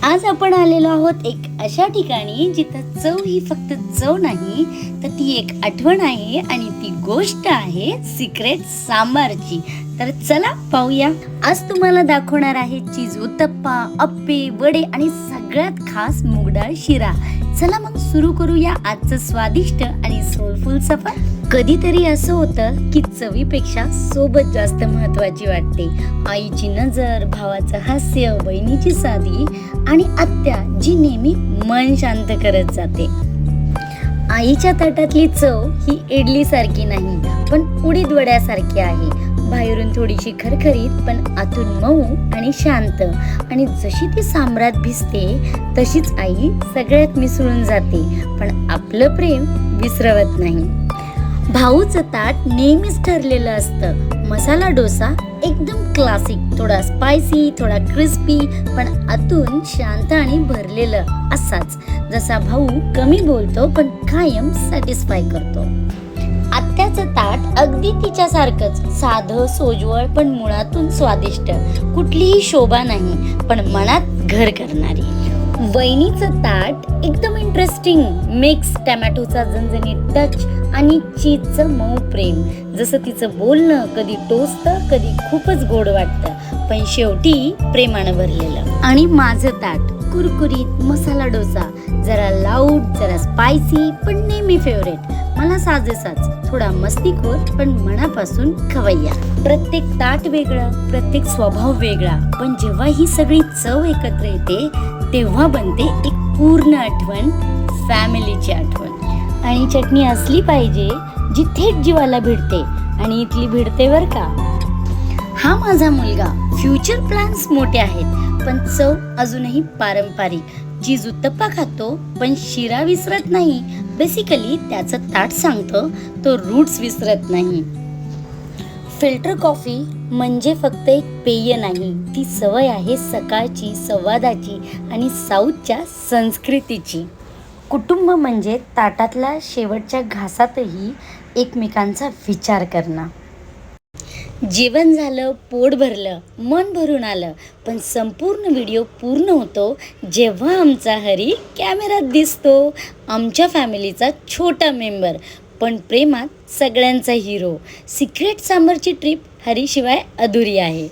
आज आपण आलेलो आहोत एक अशा ठिकाणी जिथं चव ही फक्त चव नाही तर ती एक आठवण आहे आणि ती गोष्ट आहे सिक्रेट सांबारची. तर चला पाहूया. आज तुम्हाला दाखवणार आहे चीज उत्तप्पा, अप्पे, वडे आणि सगळ्यात खास मूगडाळ शिरा. चला मग सुरू करूया आजचं स्वादिष्ट आणि सोलफुल सफर. कधीतरी असं होतं की चवीपेक्षा सोबत जास्त महत्वाची वाटते. आईची नजर, भावाचं हास्य, बहिणीची साधी आणि आत्या जी नेहमी मन शांत करत जाते. आईच्या ताटातली चव ही इडली सारखी नाही पण उडीद वड्यासारखी आहे. बाहेरून थोडीशी खरखरीत पण आतून मऊ आणि शांत. आणि जशी ती सांबरात भिजते तशीच आई सगळ्यात मिसळून जाते. पण आपलं प्रेम विसरवत नाही. भाऊचं ताट नेहमीच ठरलेलं असतं. मसाला डोसा एकदम क्लासिक, थोडा स्पायसी, थोडा क्रिस्पी पण आतून शांत आणि भरलेलं. असाच जसा भाऊ कमी बोलतो पण कायम सॅटिस्फाय करतो. आत्याचं ताट अगदी तिच्यासारखंच, साधं सोजवळ पण मुळातून स्वादिष्ट. कुठलीही शोभा नाही पण मनात घर करणारी. वहिनीचं ताट एकदम इंटरेस्टिंग, मिक्स, टॅमॅटोचा झणझणीत टच आणि चीजचं मऊ प्रेम. जसं तिचं बोलणं कधी टोचतं कधी खूपच गोड वाटतं पण शेवटी प्रेमानं भरलेलं. आणि माझं ताट कुरकुरीत मसाला डोसा, जरा लाऊड, जरा स्पायसी पण नेहमी फेवरेट. मला साजेसाच, थोडा मस्तीखोर पण मनापासून खवय्या. प्रत्येक ताट वेगळं, प्रत्येक स्वभाव वेगळा, पण जेव्हा ही सगळी चव एकत्र येते तेव्हा बनते एक पूर्ण आठवण, फॅमिलीची आठवण. आणि चटणी असली पाहिजे जी थेट जीवाला भिडते. आणि इथली भिडते बर का. हा माझा मुलगा. फ्युचर प्लॅन्स मोठे आहेत पण चव अजूनही पारंपरिक. चीज उत्तप्पा खातो पण शिरा विसरत नाही. बेसिकली त्याचं ताट सांगतो तो रूट्स विसरत नाही. फिल्टर कॉफी म्हणजे फक्त एक पेय नाही, ती सवय आहे सकाळची, संवादाची आणि साऊथच्या संस्कृतीची. कुटुंब म्हणजे ताटातल्या शेवटच्या घासातही एकमेकांचा विचार करणं. जेवण झालं, पोट भरलं, मन भरून आलं, पण संपूर्ण व्हिडिओ पूर्ण होतो जेव्हा आमचा हरी कॅमेऱ्यात दिसतो. आमच्या फॅमिलीचा छोटा मेंबर पण प्रेमात सगळ्यांचा हिरो. सिक्रेट सांबरची ट्रिप हरीशिवाय अधुरी आहे.